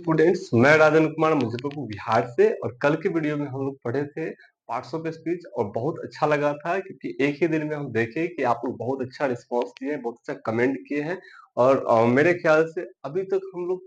Students, मैं राजन कुमार मुजफ्फरपुर बिहार से। और कल के वीडियो में हम लोग पढ़े थे पार्ट्स ऑफ स्पीच और बहुत अच्छा लगा था क्योंकि एक ही दिन में हम देखे कि आप लोग बहुत अच्छा रिस्पांस दिए, बहुत अच्छा कमेंट किए हैं। और मेरे ख्याल से अभी तक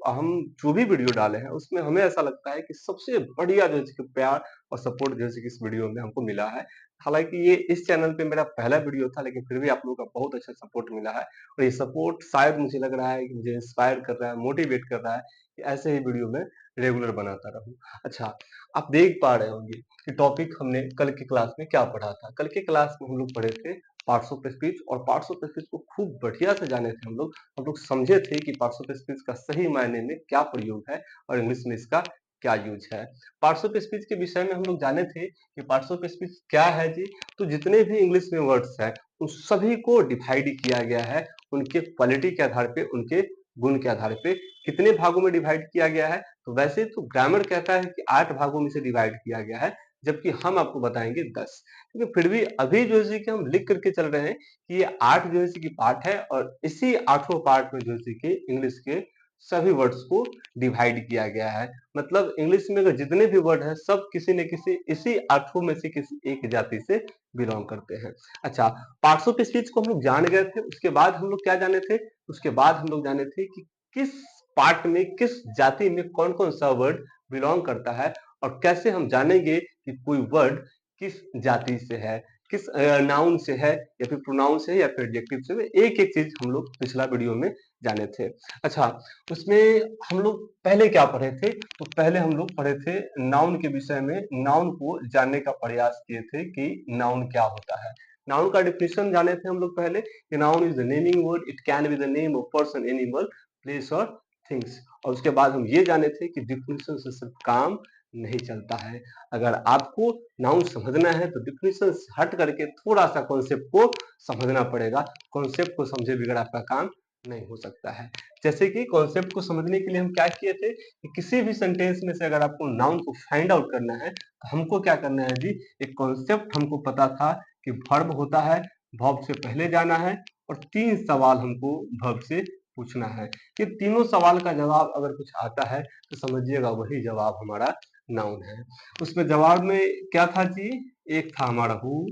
हम जो भी वीडियो डाले हैं उसमें हमें ऐसा लगता है कि सबसे बढ़िया जो है कि प्यार और सपोर्ट जैसे कि इस वीडियो में हमको मिला है। हालांकि ये इस चैनल पे मेरा पहला वीडियो था, लेकिन फिर भी आप लोगों का बहुत अच्छा सपोर्ट मिला है। और ये सपोर्ट शायद मुझे लग रहा है कि मुझे इंस्पायर कर रहा है, मोटिवेट कर रहा है कि ऐसे ही वीडियो में रेगुलर बनाता रहूं। अच्छा, आप देख पा रहे होंगे कि टॉपिक हमने कल की क्लास में क्या पढ़ा था। कल की क्लास में हम लोग पढ़े थे पार्ट्स ऑफ स्पीच, और पार्ट्स ऑफ स्पीच को खूब बढ़िया से जाने थे हम लोग समझे थे कि पार्ट्स ऑफ स्पीच का सही मायने में क्या प्रयोग है और इंग्लिश में इसका क्या यूज है। पार्ट्स ऑफ स्पीच के विषय में हम लोग जाने थे कि पार्ट्स ऑफ स्पीच क्या है जी। तो जितने भी इंग्लिश में वर्ड्स हैं उन सभी को डिवाइड किया गया है उनके क्वालिटी के आधार पे, उनके गुण के आधार पे कितने भागों में डिवाइड किया गया है। तो वैसे तो ग्रामर कहता है कि 8 भागों में से डिवाइड किया गया है, जबकि हम आपको बताएंगे 10। लेकिन फिर भी अभी जो है कि हम लिख करके चल रहे हैं कि ये 8 जो है कि पार्ट है, और इसी 8 पार्ट में जो है कि इंग्लिश के सभी वर्ड्स को डिवाइड किया गया है। मतलब इंग्लिश में अगर जितने भी वर्ड हैं सब किसी न किसी इसी 8 में से किसी एक जाति से बिलोंग करते हैं। अच्छा, पार्ट्स ऑफ स्पीच को हम लोग जान गए थे। उसके बाद हम लोग क्या जाने थे? उसके बाद हम लोग जाने थे कि किस पार्ट में, किस जाति में कौन कौन सा वर्ड बिलोंग करता है, और कैसे हम जानेंगे कि कोई वर्ड किस जाति से है, किस नाउन से है, या फिर प्रोनाउन से है, या फिर एडजेक्टिव से। एक एक चीज हम लोग पिछला वीडियो में जाने थे। अच्छा, उसमें हम लोग पहले क्या पढ़े थे? तो पहले हम लोग पढ़े थे नाउन के विषय में। नाउन को जानने का प्रयास किए थे कि नाउन क्या होता है। नाउन का डिफिनेशन जाने थे हम लोग पहले कि noun is the naming word, it can be the name of person, animal, place और थिंग्स। और उसके बाद हम ये जाने थे कि डिफिनेशन से सिर्फ काम नहीं चलता है। अगर आपको नाउन समझना है तो डिफिनेशन से हट करके थोड़ा सा कॉन्सेप्ट को समझना पड़ेगा। कॉन्सेप्ट को समझे बगैर आपका काम नहीं हो सकता है। जैसे कि कॉन्सेप्ट को समझने के लिए हम क्या किए थे कि किसी भी सेंटेंस में से अगर आपको नाउन को फाइंड आउट करना है तो हमको क्या करना है जी। एक कॉन्सेप्ट हमको पता था कि वर्ब होता है, वर्ब से पहले जाना है, और 3 सवाल हमको वर्ब से पूछना है। ये तीनों सवाल का जवाब अगर कुछ आता है तो समझिएगा वही जवाब हमारा नाउन है। उसमें जवाब में क्या था जी? एक था हमारा हु,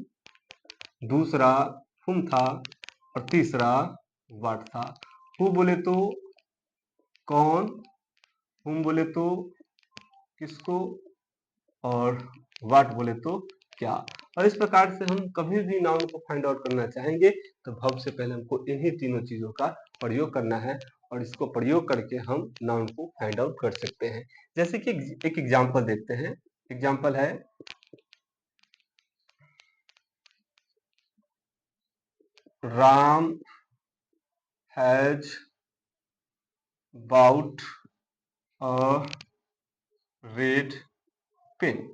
दूसरा हुम था, और तीसरा व्हाट था। हु बोले तो कौन, हुम बोले तो किसको, और व्हाट बोले तो क्या। और इस प्रकार से हम कभी भी नाउन को फाइंड आउट करना चाहेंगे तो वर्ब से पहले हमको इन्हीं तीनों चीजों का प्रयोग करना है, और इसको प्रयोग करके हम नाउन को फाइंड आउट कर सकते हैं। जैसे कि एक एग्जांपल देखते हैं। एग्जांपल है Ram has bought a red pen.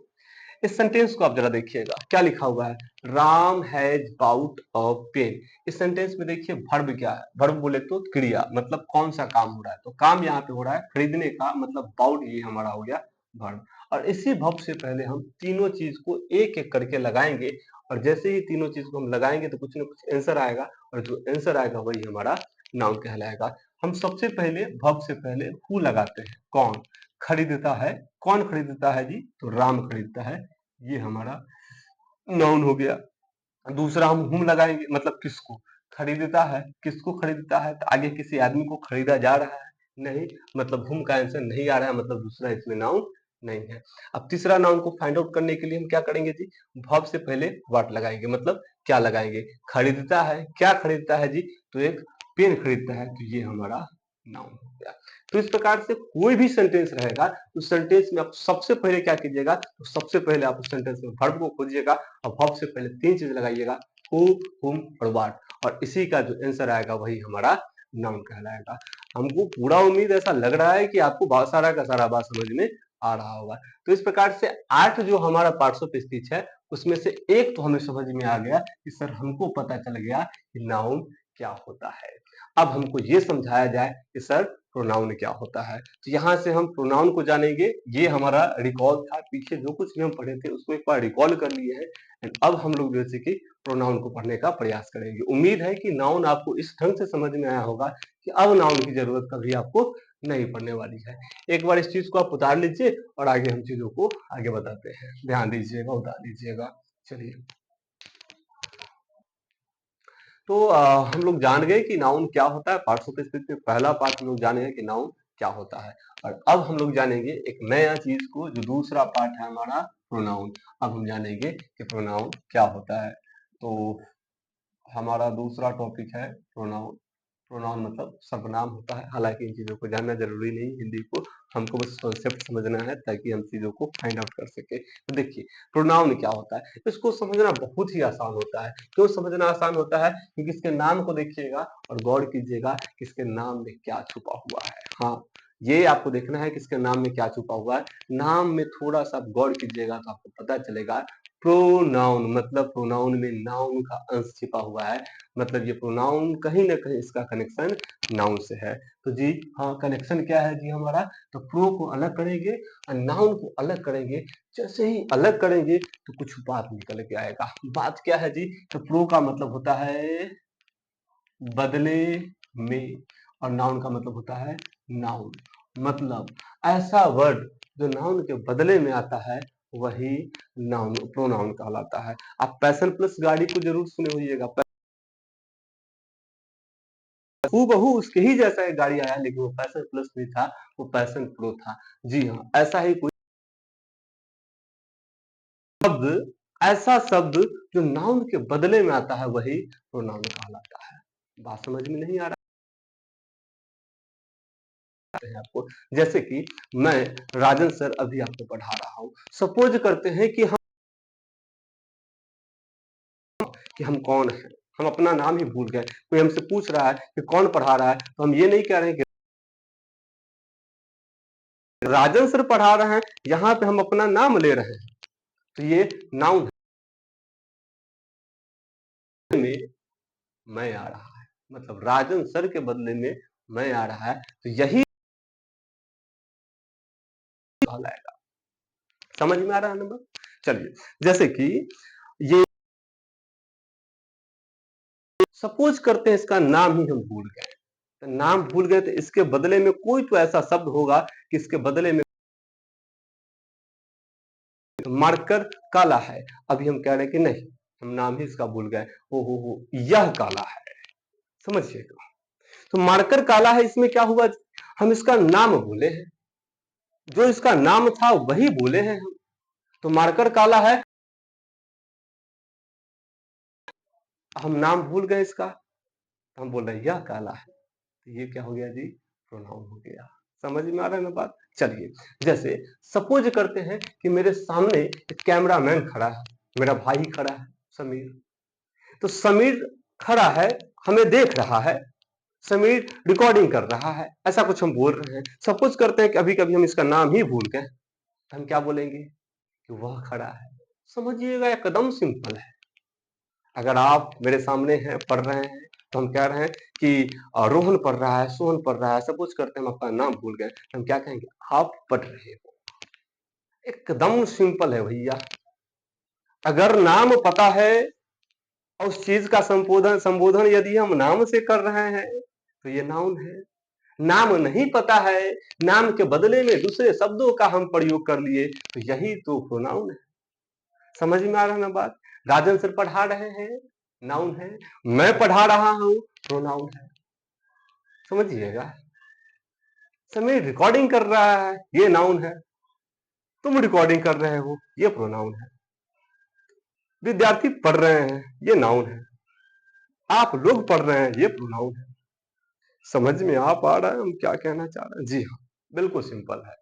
इस सेंटेंस को आप जरा देखिएगा, क्या लिखा हुआ है? Ram has bought a pen. इस सेंटेंस में देखिए वर्ब क्या है? वर्ब बोले तो क्रिया, मतलब कौन सा काम हो रहा है। तो काम यहाँ पे हो रहा है खरीदने का, मतलब बाउट ये हमारा हो गया वर्ब। और इसी वर्ब से पहले हम तीनों चीज को एक एक करके लगाएंगे, और जैसे ही तीनों चीज को हम लगाएंगे तो कुछ ना कुछ आंसर आएगा, और जो आंसर आएगा वही हमारा नाउन कहलाएगा। हम सबसे पहले वर्ब से पहले हु लगाते हैं। कौन खरीदता है? कौन खरीदता है जी? तो राम खरीदता है, ये हमारा नाउन हो गया। दूसरा हम हुम लगाएंगे, मतलब किसको खरीदता है। किसको खरीदता है? तो आगे किसी आदमी को खरीदा जा रहा है? नहीं, मतलब हुम का आंसर नहीं आ रहा है, मतलब दूसरा इसमें नाउन नहीं है। अब तीसरा नाउन को फाइंड आउट करने के लिए हम क्या करेंगे जी? वर्ब से पहले व्हाट लगाएंगे, मतलब क्या लगाएंगे? खरीदता है, क्या खरीदता है जी? तो एक पेन खरीदता है, तो ये हमारा नाउन हो गया। तो इस प्रकार से कोई भी सेंटेंस रहेगा, उस सेंटेंस में आप सबसे पहले क्या कीजिएगा? तो सबसे पहले आप उस सेंटेंस में वर्ब को खोजिएगा, और वर्ब से पहले 3 चीज लगाइएगा, हु, हुम और व्हाट, और इसी का जो आंसर आएगा वही हमारा नाउन कहलाएगा। हमको पूरा उम्मीद ऐसा लग रहा है कि आपको बहुत सारा का सारा बात समझ में आ रहा होगा। तो इस प्रकार से 8 जो हमारा पार्ट्स ऑफ स्पीच है उसमें से एक तो हमें समझ में आ गया कि सर हमको पता चल गया कि नाउन क्या होता है। अब हमको ये समझाया जाए कि सर प्रोनाउन क्या होता है। तो यहाँ से हम प्रोनाउन को जानेंगे। ये हमारा रिकॉल था, पीछे जो कुछ भी हम पढ़े थे उसको एक बार रिकॉल कर लिए हैं। एंड अब हम लोग जैसे कि प्रोनाउन को पढ़ने का प्रयास करेंगे। उम्मीद है कि नाउन आपको इस ढंग से समझ में आया होगा कि अब नाउन की जरूरत कभी आपको नहीं पड़ने वाली है। एक बार इस चीज को आप उतार लीजिए और आगे हम चीजों को आगे बताते हैं। ध्यान दीजिएगा, उतार लीजिएगा। चलिए, तो हम लोग जान गए कि नाउन क्या होता है। पार्ट्स ऑफ स्पीच में पहला पार्ट हम लोग जाने हैं कि नाउन क्या होता है। और अब हम लोग जानेंगे एक नया चीज को, जो दूसरा पार्ट है हमारा प्रोनाउन। अब हम जानेंगे कि प्रोनाउन क्या होता है। तो हमारा दूसरा टॉपिक है प्रोनाउन। प्रोनाउन मतलब सर्वनाम होता है। हालांकि इन चीजों को जानना जरूरी नहीं, हिंदी को हमको बस कॉन्सेप्ट समझना है ताकि हम चीजों को फाइंड आउट कर सके। तो देखिए, प्रोनाउन क्या होता है, इसको समझना बहुत ही आसान होता है। क्यों समझना आसान होता है? क्योंकि इसके नाम को देखिएगा और गौर कीजिएगा कि इसके नाम में क्या छुपा हुआ है। हाँ, ये आपको देखना है कि इसके नाम में क्या छुपा हुआ है। नाम में थोड़ा सा गौर कीजिएगा तो आपको पता चलेगा। प्रोनाउन मतलब प्रोनाउन में नाउन का अंश छिपा हुआ है। मतलब ये प्रोनाउन कहीं ना कहीं इसका कनेक्शन नाउन से है। तो जी हाँ, कनेक्शन क्या है जी हमारा? तो प्रो को अलग करेंगे और नाउन को अलग करेंगे। जैसे ही अलग करेंगे तो कुछ बात निकल के आएगा। बात क्या है जी? तो प्रो का मतलब होता है बदले में, और नाउन का मतलब होता है नाउन। मतलब ऐसा वर्ड जो नाउन के बदले में आता है वही नाउन प्रोनाउन कहलाता है। आप पैशन प्लस गाड़ी को जरूर सुने होइएगा। हूबहू उसके ही जैसा एक गाड़ी आया, लेकिन वो पैशन प्लस नहीं था, वो पैशन प्रो था। जी हाँ, ऐसा ही कोई शब्द, ऐसा शब्द जो नाउन के बदले में आता है वही प्रोनाउन कहलाता है। बात समझ में नहीं आ रहा है आपको? जैसे कि मैं, राजन सर अभी आपको पढ़ा रहा हूँ। सपोज करते हैं कि हम कौन है, हम अपना नाम ही भूल गए। कोई हमसे पूछ रहा है कि कौन पढ़ा रहा है, तो हम ये नहीं कह रहे हैं कि राजन सर पढ़ा रहे हैं। यहाँ पे हम अपना नाम ले रहे हैं, तो ये नाउन में मैं आ रहा है। मतलब राजन सर के बदले में मैं आ रहा है, तो यही कहलाएगा। समझ में आ रहा है नंबर? चलिए, जैसे कि ये सपोज करते हैं इसका नाम ही हम भूल गए। तो नाम भूल गए तो इसके बदले में कोई तो ऐसा शब्द होगा कि इसके बदले में मार्कर काला है। अभी हम कह रहे हैं कि नहीं, हम नाम ही इसका भूल गए। हो यह काला है। समझिएगा, तो मार्कर काला है, इसमें क्या हुआ? हम इसका नाम भूले हैं। जो इसका नाम था वही भूले हैं हम। तो मार्कर काला है, हम नाम भूल गए इसका, तो हम बोल रहे हैं यह काला है। तो ये क्या हो गया जी? प्रोनाउन हो गया। समझ में आ रहा है ना बात? चलिए, जैसे सपोज करते हैं कि मेरे सामने एक कैमरामैन खड़ा है, मेरा भाई खड़ा है समीर। तो समीर खड़ा है, हमें देख रहा है। समीर रिकॉर्डिंग कर रहा है, ऐसा कुछ हम बोल रहे हैं। सपोज करते हैं कि अभी कभी हम इसका नाम ही भूल गए, तो हम क्या बोलेंगे? कि वह खड़ा है। समझिएगा, एकदम सिंपल है। अगर आप मेरे सामने हैं, पढ़ रहे हैं, तो हम कह रहे हैं कि रोहन पढ़ रहा है, सोहन पढ़ रहा है। सपोज करते हैं हम अपना नाम भूल गए, तो हम क्या कहेंगे? आप पढ़ रहे हो। एकदम सिंपल है भैया। अगर नाम पता है और उस चीज का संबोधन संबोधन यदि हम नाम से कर रहे हैं तो ये नाउन है। नाम नहीं पता है, नाम के बदले में दूसरे शब्दों का हम प्रयोग कर लिए, तो यही तो प्रोनाउन है। समझ में आ रहा है ना बात? राजन सर पढ़ा रहे हैं, नाउन है। मैं पढ़ा रहा हूं, प्रोनाउन है। समझिएगा, समीर रिकॉर्डिंग कर रहा है, ये नाउन है। तुम रिकॉर्डिंग कर रहे हो, ये प्रोनाउन है। विद्यार्थी पढ़ रहे हैं, ये नाउन है। आप लोग पढ़ रहे हैं, ये प्रोनाउन है। समझ में आ पा रहा है हम क्या कहना चाह रहे हैं? जी हाँ, बिल्कुल सिंपल है।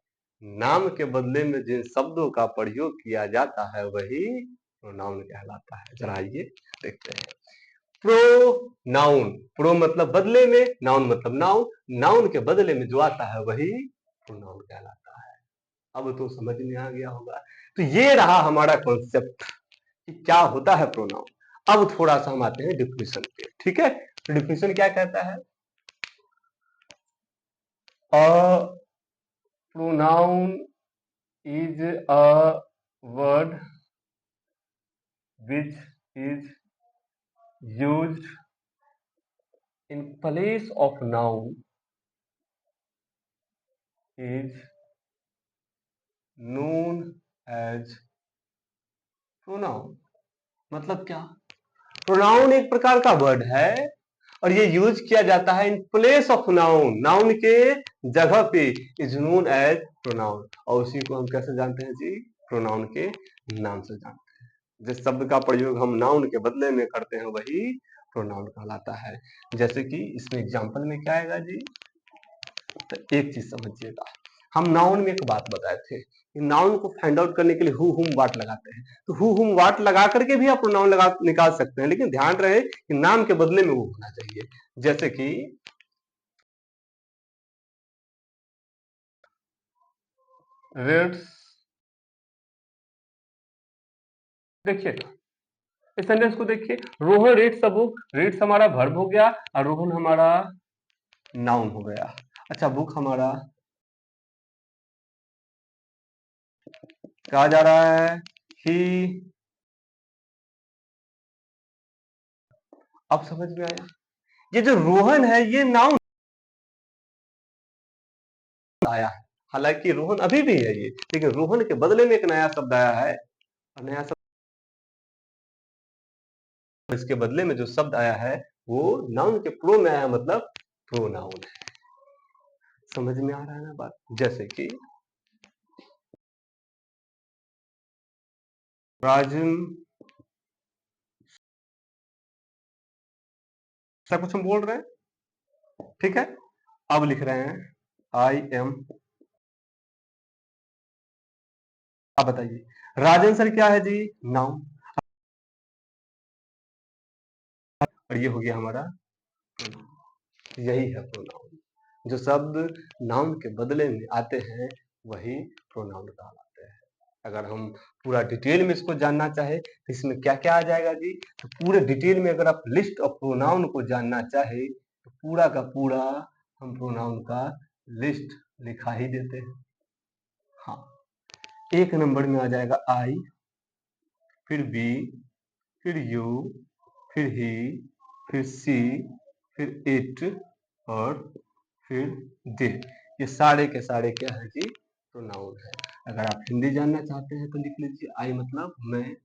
नाम के बदले में जिन शब्दों का प्रयोग किया जाता है वही प्रोनाउन कहलाता है। जरा आइए देखते हैं। प्रो नाउन, प्रो मतलब बदले में, नाउन मतलब नाउन। नाउन के बदले में जो आता है वही प्रोनाउन कहलाता है। अब तो समझ में आ गया होगा। तो ये रहा हमारा कॉन्सेप्ट कि क्या होता है प्रोनाउन। अब थोड़ा सा हम आते हैं डिफिनेशन पे। ठीक है, तो डिफिनेशन क्या कहता है? A pronoun is a word which is used in place of noun is known as pronoun। मतलब क्या? प्रोनाउन एक प्रकार का वर्ड है और ये यूज किया जाता है in place of noun, noun के जगह पे, इज नोन एज प्रोनाउन। और उसी को हम कैसे जानते हैं जी? प्रोनाउन के नाम से जानते हैं। जिस शब्द का प्रयोग हम नाउन के बदले में करते हैं वही प्रोनाउन कहलाता है। जैसे कि इसमें एग्जांपल में क्या आएगा जी? तो एक चीज समझिएगा, हम नाउन में एक बात बताए थे कि नाउन को फाइंड आउट करने के लिए हु हुम व्हाट लगाते हैं, तो हु हुम व्हाट लगा करके भी आप नाउन लगा निकाल सकते हैं, लेकिन ध्यान रहे कि नाम के बदले में वो होना चाहिए। जैसे कि रेड्स, देखिए इस सेंटेंस को देखिए, Rohan reads a book, reads हमारा वर्ब हो गया और रोहन हमारा नाउन हो गया। अच्छा, बुक हमारा कहा जा रहा है ही, अब समझ में आया? ये जो रोहन है ये नाउन आया है, हालांकि रोहन अभी भी है ये, लेकिन रोहन के बदले में एक नया शब्द आया है, और नया शब्द, इसके बदले में जो शब्द आया है वो नाउन के प्रो में आया, मतलब प्रोनाउन है। समझ में आ रहा है ना बात? जैसे कि राजन, सब कुछ हम बोल रहे हैं, ठीक है। अब लिख रहे हैं आई एम, अब बताइए राजन सर क्या है जी? नाउन, और ये हो गया हमारा प्रोनाउन। यही है प्रोनाउन, जो शब्द नाउन के बदले में आते हैं वही प्रोनाउन कहलाते हैं। अगर हम पूरा डिटेल में इसको जानना चाहे तो इसमें क्या क्या आ जाएगा जी? तो पूरे डिटेल में अगर आप लिस्ट ऑफ प्रोनाउन को जानना चाहे तो पूरा का पूरा हम प्रोनाउन का लिस्ट लिखा ही देते हैं। हाँ, एक नंबर में आ जाएगा आई, फिर बी, फिर यू, फिर ही, फिर सी, फिर इट और फिर दे। ये सारे के सारे क्या है जी? प्रोनाउन है। अगर आप हिंदी जानना चाहते हैं तो लिख लीजिए आई मतलब मैं,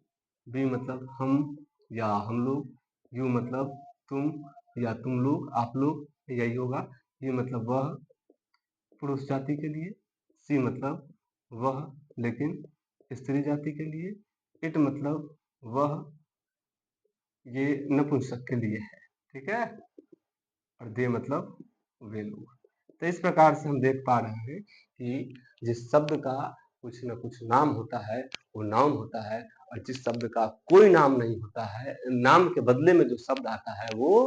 बी मतलब हम या हम लोग, यू मतलब तुम या तुम लोग, आप लोग, यही होगा। ये मतलब वह, पुरुष जाति के लिए। सी मतलब वह लेकिन स्त्री जाति के लिए। इट मतलब वह, ये नपुंसक के लिए है, ठीक है। और दे मतलब वे लोग। तो इस प्रकार से हम देख पा रहे हैं कि जिस शब्द का कुछ न कुछ नाम होता है वो नाउन होता है, और जिस शब्द का कोई नाम नहीं होता है, नाम के बदले में जो शब्द आता है वो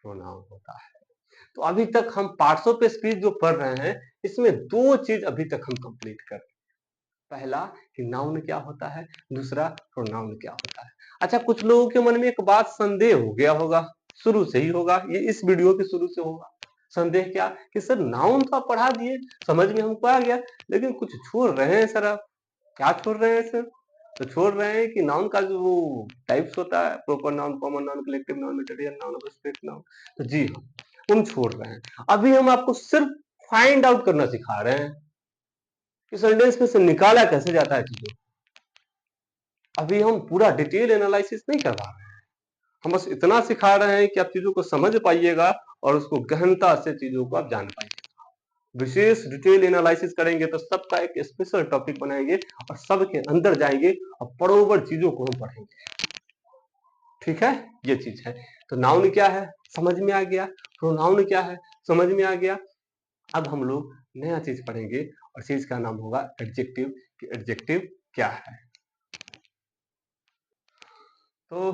प्रोनाउन होता है। तो अभी तक हम पार्ट्स ऑफ स्पीच जो पढ़ रहे हैं इसमें दो चीज अभी तक हम कंप्लीट कर, पहला कि नाउन क्या होता है, दूसरा प्रोनाउन क्या होता है। अच्छा, कुछ लोगों के मन में एक बात संदेह हो गया होगा, शुरू से ही होगा, ये इस वीडियो के शुरू से होगा संदेह, क्या कि सर नाउन तो आप पढ़ा दिए, समझ में हमको आ गया, लेकिन कुछ छोड़ रहे हैं सर आप। क्या छोड़ रहे हैं सर? तो छोड़ रहे हैं कि नाउन का जो वो टाइप्स होता है, proper noun, common noun, collective noun, material noun और स्पेस नाउन, तो जी हाँ, हम छोड़ रहे हैं। अभी हम आपको सिर्फ फाइंड आउट करना सिखा रहे हैं कि सेंटेंस में से निकाला कैसे जाता है चीजों। अभी हम पूरा डिटेल एनालिसिस नहीं करवा रहे हैं, हम बस इतना सिखा रहे हैं कि आप चीजों को समझ पाइएगा और उसको गहनता से चीजों को आप जान पाइएगा। विशेष डिटेल एनालिसिस करेंगे तो सबका एक स्पेशल टॉपिक बनाएंगे और सबके अंदर जाएंगे और पड़ोबर चीजों को हम पढ़ेंगे, ठीक है। ये चीज है। तो नाउन क्या है समझ में आ गया, प्रोनाउन क्या है समझ में आ गया। अब हम लोग नया चीज पढ़ेंगे और चीज का नाम होगा एडजेक्टिव, कि एडजेक्टिव क्या है। तो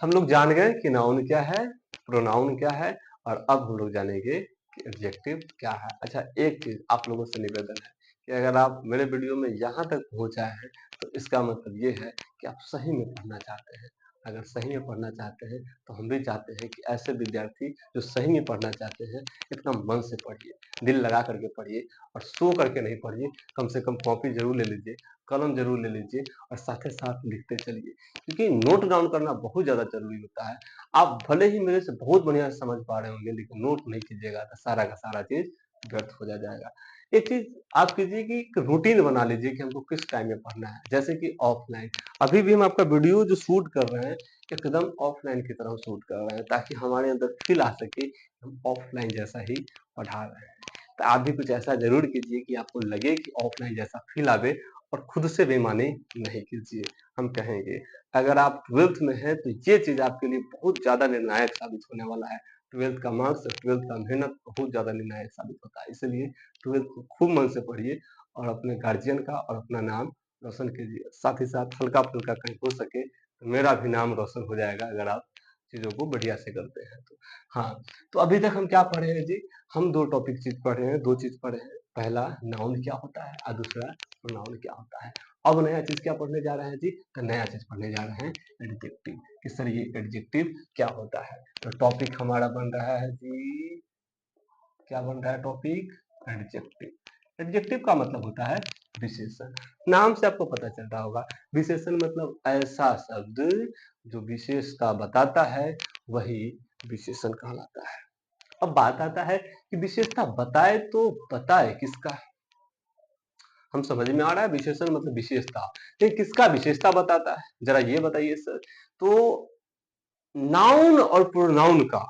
हम लोग जान गए कि नाउन क्या है, प्रोनाउन क्या है, और अब हम लोग जानेंगे कि एडजेक्टिव क्या है। अच्छा, एक चीज आप लोगों से निवेदन है कि अगर आप मेरे वीडियो में यहाँ तक पहुंचा है तो इसका मतलब ये है कि आप सही में पढ़ना चाहते हैं। अगर सही में पढ़ना चाहते हैं तो हम भी चाहते हैं कि ऐसे विद्यार्थी जो सही में पढ़ना चाहते हैं एकदम मन से पढ़िए, दिल लगा करके पढ़िए और सो करके नहीं पढ़िए। कम से कम कॉपी जरूर ले लीजिए, कलम जरूर ले लीजिए और साथ ही साथ लिखते चलिए, क्योंकि नोट डाउन करना बहुत ज्यादा जरूरी होता है। आप भले ही मेरे से बहुत बढ़िया समझ पा रहे होंगे, लेकिन नोट नहीं कीजिएगा तो सारा का सारा चीज व्यर्थ हो जाएगा। एक चीज आप कीजिए कि एक रूटीन बना लीजिए कि हमको किस टाइम में पढ़ना है, जैसे कि ऑफलाइन। अभी भी हम आपका वीडियो जो शूट कर रहे हैं एकदम ऑफलाइन की तरह शूट कर रहे हैं, ताकि हमारे अंदर फील आ सके हम ऑफलाइन जैसा ही पढ़ा रहे हैं। तो आप भी कुछ ऐसा जरूर कीजिए कि आपको लगे कि ऑफलाइन जैसा फील आवे, और खुद से बेईमानी नहीं कीजिए। हम कहेंगे अगर आप ट्वेल्थ में हैं तो ये चीज आपके लिए बहुत ज्यादा निर्णायक साबित होने वाला है। ट्वेल्थ का मार्क्स और ट्वेल्थ का मेहनत बहुत ज्यादा निर्णायक साबित होता है, इसलिए ट्वेल्थ को खूब मन से पढ़िए और अपने गार्जियन का और अपना नाम रोशन कीजिए। साथ ही साथ हल्का फुल्का कहीं हो सके तो मेरा भी नाम रोशन हो जाएगा अगर आप चीजों को बढ़िया से करते हैं तो। हाँ, तो अभी तक हम क्या पढ़े हैं जी? हम दो टॉपिक चीज पढ़े हैं, दो चीज पढ़े हैं। पहला नाउन क्या होता है और दूसरा प्रोनाउन क्या होता है। अब नया चीज क्या पढ़ने जा रहे हैं जी? तो नया चीज पढ़ने जा रहे हैं एडजेक्टिव, कि सर ये एडजेक्टिव क्या होता है। तो टॉपिक हमारा बन रहा है जी, क्या बन रहा है टॉपिक? एडजेक्टिव। एडजेक्टिव का मतलब होता है विशेषण। नाम से आपको पता चल रहा होगा, विशेषण मतलब ऐसा शब्द जो विशेषता बताता है, वही विशेषण कहलाता है। अब बात आता है कि विशेषता बताए तो बताए किसका। हम समझ में आ रहा है विशेषण मतलब विशेषता, लेकिन किसका विशेषता बताता है, जरा ये बताइए सर। तो नाउन और प्रोनाउन का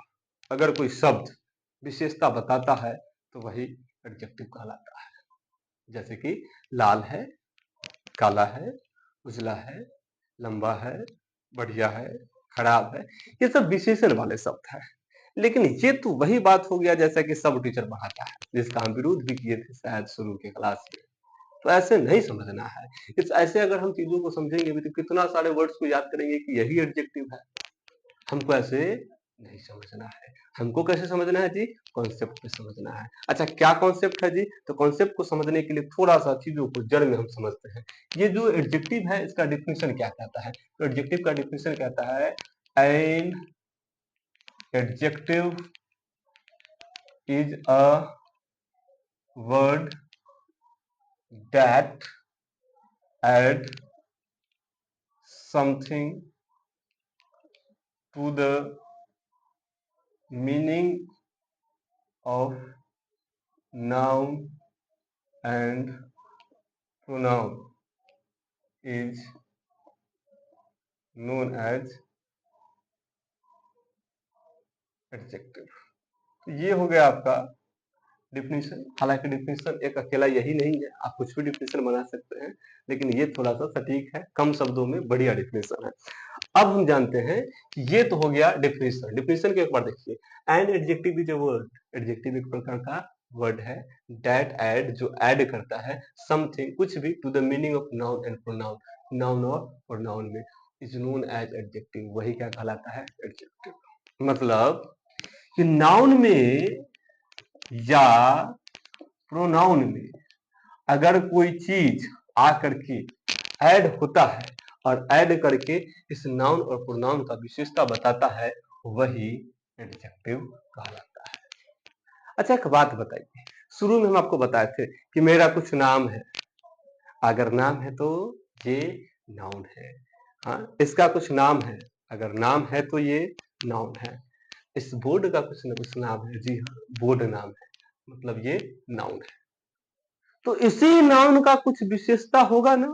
अगर कोई शब्द विशेषता बताता है तो वही एडजेक्टिव कहलाता है। जैसे कि लाल है, काला है, उजला है, लंबा है, बढ़िया है, खराब है, ये सब विशेषण वाले शब्द है। लेकिन ये तो वही बात हो गया जैसा कि सब टीचर पढ़ाता है, जिसका हम विरोध भी किए थे शायद शुरू के क्लास में। तो ऐसे नहीं समझना है। इस ऐसे अगर हम चीजों को समझेंगे भी तो कितना सारे वर्ड्स को याद करेंगे कि यही एडजेक्टिव है। हमको ऐसे नहीं समझना है। हमको कैसे समझना है जी? कॉन्सेप्ट पे समझना है। अच्छा, क्या कॉन्सेप्ट है जी? तो कॉन्सेप्ट को समझने के लिए थोड़ा सा चीजों को जड़ में हम समझते हैं। ये जो एडजेक्टिव है इसका डिफिनेशन क्या कहता है? तो एडजेक्टिव का डिफिनेशन कहता है an adjective is a word that add something to the meaning of noun and pronoun is known as adjective। तो ये हो गया आपका डिफिनीशन। हालांकि डिफिनीशन एक अकेला यही नहीं है, आप कुछ भी डिफिनीशन बना सकते हैं, लेकिन ये थोड़ा सा सटीक है, कम शब्दों में बढ़िया डिफिनीशन है। अब हम जानते हैं कि ये तो हो गया डिफिनीशन। डिफिनीशन के एक बार देखिए, and adjective is a word. Adjective एक प्रकार का वर्ड है दैट ऐड, जो ऐड करता है समथिंग, कुछ भी, to the meaning of noun and pronoun, noun और प्रोनाउन में, इज नोन एज एडजेक्टिव। वही क्या कहलाता है? एडजेक्टिव। मतलब कि नाउन में या प्रोनाउन में अगर कोई चीज आकर के ऐड होता है और ऐड करके इस नाउन और प्रोनाउन का विशेषता बताता है, वही एडजेक्टिव कहलाता है। अच्छा, एक बात बताइए, शुरू में हम आपको बताए थे कि मेरा कुछ नाम है। अगर नाम है तो ये नाउन है। हाँ, इसका कुछ नाम है, अगर नाम है तो ये नाउन है। इस बोर्ड का कुछ न कुछ नाम है, जी हाँ, बोर्ड नाम है, मतलब ये नाउन है। तो इसी नाउन का कुछ विशेषता होगा ना?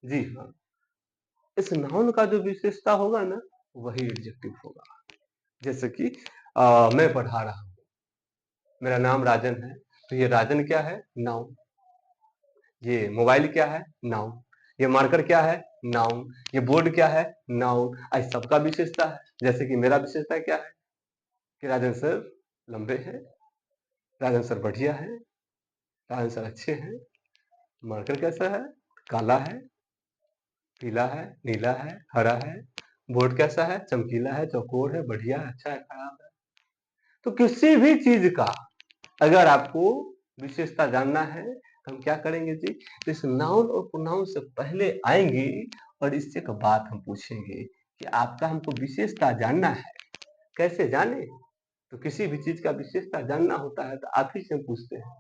जी हाँ, इस नाउन का जो विशेषता होगा ना, वही एडजेक्टिव होगा। जैसे कि मैं पढ़ा रहा हूं, मेरा नाम राजन है, तो ये राजन क्या है? नाउन। ये मोबाइल क्या है? नाउन। ये मार्कर क्या है? नाउन। ये बोर्ड क्या है? नाउन। इस सबका विशेषता है। जैसे कि मेरा विशेषता क्या है कि राजन सर लंबे हैं, राजन सर बढ़िया है, राजन सर अच्छे हैं। मार्कर कैसा है? काला है, पीला है, नीला है, हरा है। बोर्ड कैसा है? चमकीला है, चौकोर है, बढ़िया है, अच्छा है, खराब है। तो किसी भी चीज का अगर आपको विशेषता जानना है तो हम क्या करेंगे जी? इस नाउन और प्रोनाउन से पहले आएंगे और इससे एक बात हम पूछेंगे कि आपका हमको विशेषता जानना है। कैसे जाने? तो किसी भी चीज का विशेषता जानना होता है तो आप ही से पूछते हैं।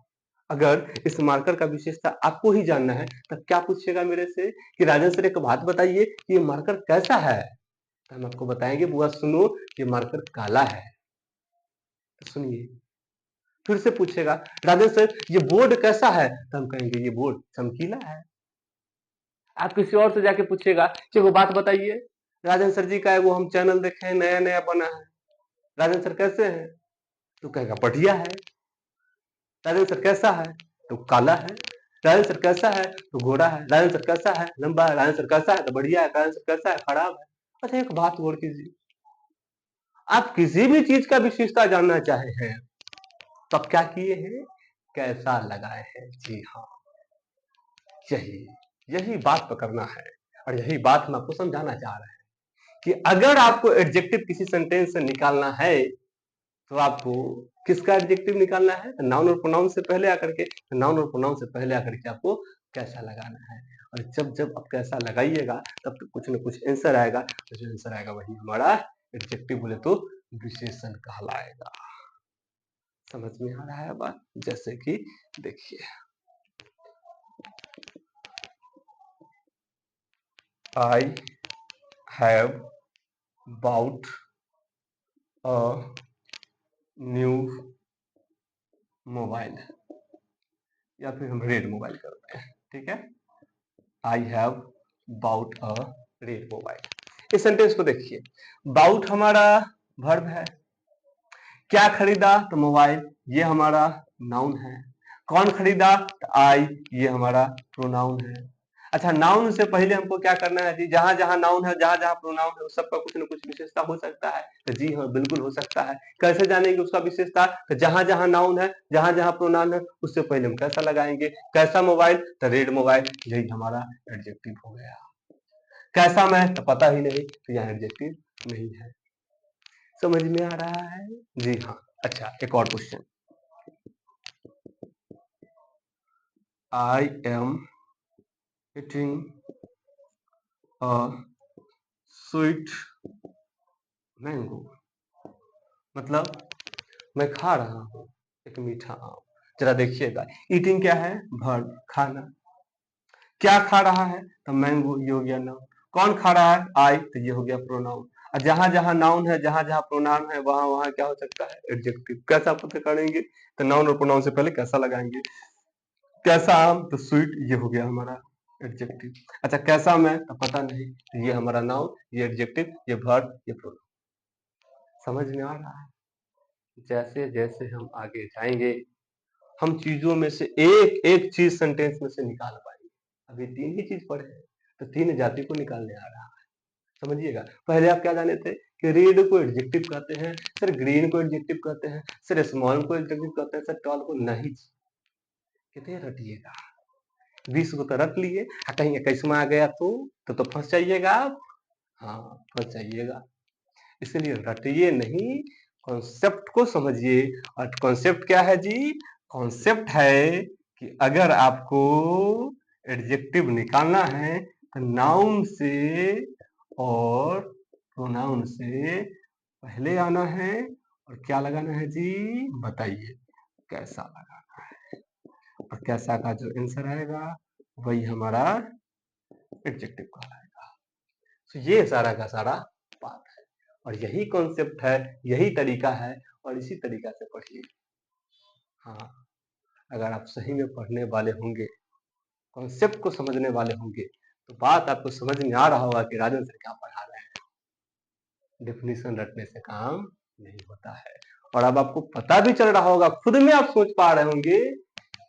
अगर इस मार्कर का विशेषता आपको ही जानना है तब क्या पूछेगा मेरे से कि राजन सर एक बात बताइए कि ये मार्कर कैसा है। तो हम आपको बताएंगे बुआ सुनो ये मार्कर काला है। तो सुनिए फिर से पूछेगा राजन सर ये बोर्ड कैसा है। तो हम कहेंगे ये बोर्ड चमकीला है। आप किसी और से जाके पूछेगा कि वो बात बताइए राजन सर जी का है वो हम चैनल देखे हैं नया नया बना है। राजन सर कैसे हैं। तो कहेगा बढ़िया है। राजन सर कैसा है तो काला है। राजन सर कैसा है तो गोरा है। राजन सर कैसा है लंबा है। राजन सर कैसा है तो बढ़िया है। राजन सर कैसा है खराब है। अच्छा एक बात गौर कीजिए आप किसी भी चीज का विशेषता जानना चाहे हैं तब क्या किए हैं कैसा लगाए हैं। जी हाँ यही यही बात पकड़ना है और यही बात हम आपको समझाना चाह रहे हैं कि अगर आपको एडजेक्टिव किसी सेंटेंस से निकालना है तो आपको किसका एडजेक्टिव निकालना है नाउन और प्रोनाउन से पहले आकर के नाउन और प्रोनाउन से पहले आकर के आपको कैसा लगाना है। और जब जब आप कैसा लगाइएगा तब तो कुछ न कुछ आंसर आएगा। तो जो आंसर आएगा वही हमारा एडजेक्टिव बोले तो विशेषण कहलाएगा। समझ में आ रहा है बात। जैसे कि देखिए I have bought a new mobile या फिर हम रेड मोबाइल करते हैं। ठीक है I have bought a red mobile. इस सेंटेंस को देखिए बाउट हमारा वर्ब है। क्या खरीदा तो मोबाइल ये हमारा नाउन है। कौन खरीदा तो आई ये हमारा प्रोनाउन है। अच्छा नाउन से पहले हमको क्या करना है जी जहां जहां नाउन है जहां जहां प्रोनाउन है उस सबका कुछ न कुछ विशेषता हो सकता है। तो जी हाँ बिल्कुल हो सकता है। कैसे जानेंगे उसका विशेषता तो जहां जहां नाउन है जहां जहां प्रोनाउन है उससे पहले हम कैसा लगाएंगे। कैसा मोबाइल तो रेड मोबाइल यही हमारा एडजेक्टिव हो गया। कैसा मैं तो पता ही नहीं तो यहाँ एडजेक्टिव नहीं है। समझ में आ रहा है जी हाँ। अच्छा एक और question I am eating a sweet mango मतलब मैं खा रहा हूँ एक मीठा आम। जरा देखिएगा ईटिंग क्या है वर्ब खाना। क्या खा रहा है तो मैंगो ये हो गया नाउन। कौन खा रहा है आई तो ये हो गया प्रोनाउन। और जहां जहां नाउन है जहां जहां प्रोनाउन है वहां वहां क्या हो सकता है एडजेक्टिव। कैसा पता करेंगे तो नाउन और प्रोनाउन से पहले कैसा लगाएंगे। कैसा आम तो स्वीट ये हो गया हमारा एडजेक्टिव। अच्छा कैसा मैं तो पता नहीं तो ये हमारा नाउन ये एडजेक्टिव ये वर्ब ये प्रोनाउन। समझ में आ रहा है। जैसे जैसे हम आगे जाएंगे हम चीजों में से एक एक चीज सेंटेंस में से निकाल पाएंगे। अभी तीन ही चीज पढ़े हैं तो तीन जाति को निकालने आ रहा है। समझिएगा पहले आप क्या जाने थे कि रेड को एडजेक्टिव कहते हैं सर ग्रीन को एडजेक्टिव कहते हैं सर स्मॉल को एडजेक्टिव कहते हैं सर टॉल को नहीं। कितने रटिएगा 20 को तो रट लिए कहीं 21 में आ गया तो फंस जाइएगा आप। हाँ फंस जाइएगा। इसलिए रटिए नहीं कॉन्सेप्ट को समझिए। और कॉन्सेप्ट क्या है जी कॉन्सेप्ट है कि अगर आपको एडजेक्टिव निकालना है तो नाउन से और प्रोनाउन से पहले आना है और क्या लगाना है जी बताइए कैसा लगाना है। और कैसा का जो आंसर आएगा वही हमारा एडजेक्टिव कहलाएगा। तो ये सारा का सारा बात है और यही कॉन्सेप्ट है यही तरीका है और इसी तरीका से पढ़िए। हाँ अगर आप सही में पढ़ने वाले होंगे कॉन्सेप्ट को समझने वाले होंगे तो बात आपको समझ में आ रहा होगा कि राजन सर क्या पढ़ा रहे हैं। डेफिनेशन रटने से काम नहीं होता है। और अब आपको पता भी चल रहा होगा खुद में आप सोच पा रहे होंगे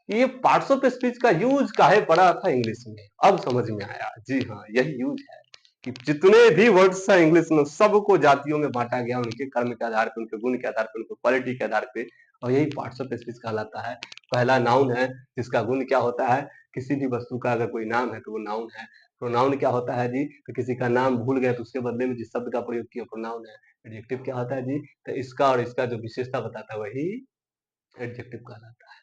कि ये पार्ट्स ऑफ स्पीच का यूज काहे पड़ा था इंग्लिश में। अब समझ में आया जी हाँ यही यूज है कि जितने भी वर्ड्स हैं इंग्लिश में सबको जातियों में बांटा गया उनके कर्म के आधार पर उनके गुण के आधार पर उनके क्वालिटी के आधार पे। और यही पार्ट्स ऑफ स्पीच कहलाता है। पहला नाउन है जिसका गुण क्या होता है किसी भी वस्तु का अगर कोई नाम है तो वो नाउन है। प्रोनाउन क्या होता है जी तो किसी का नाम भूल गए तो उसके बदले में जिस शब्द का प्रयोग किया प्रोनाउन है। एडजेक्टिव क्या होता है जी तो इसका और इसका जो विशेषता बताता है वही एडजेक्टिव कहलाता है।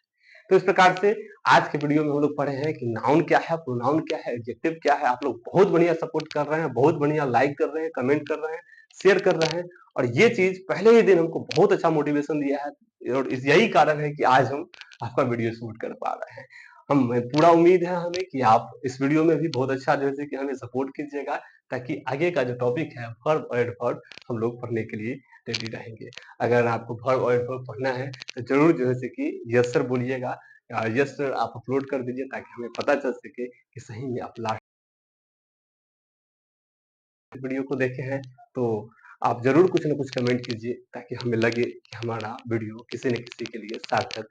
तो इस प्रकार से आज के वीडियो में हम लोग पढ़े हैं कि नाउन क्या है, प्रोनाउन क्या है, एडजेक्टिव क्या है। आप लोग बहुत बढ़िया सपोर्ट कर रहे हैं, बहुत बढ़िया लाइक कर रहे हैं, कमेंट कर रहे हैं, शेयर कर रहे हैं और ये चीज़ पहले ही दिन हमको बहुत अच्छा मोटिवेशन दिया है और यही कारण है कि आज हम आपका वीडियो शूट कर पा रहे हैं। हम पूरा उम्मीद है हमें कि आप इस वीडियो में भी बहुत अच्छा जैसे कि हमें सपोर्ट कीजिएगा ताकि आगे का जो टॉपिक है वर्ब और एडवर्ब हम लोग पढ़ने के लिए रेडी रहेंगे। अगर आपको वर्ब और एडवर्ब पढ़ना है तो ज़रूर जैसे कि यस सर बोलिएगा, यस सर आप अपलोड कर दीजिए ताकि हमें पता चल सके कि सही में आप लास्ट वीडियो को देखे हैं। तो आप ज़रूर कुछ न कुछ कमेंट कीजिए ताकि हमें लगे कि हमारा वीडियो किसी न किसी के लिए सार्थक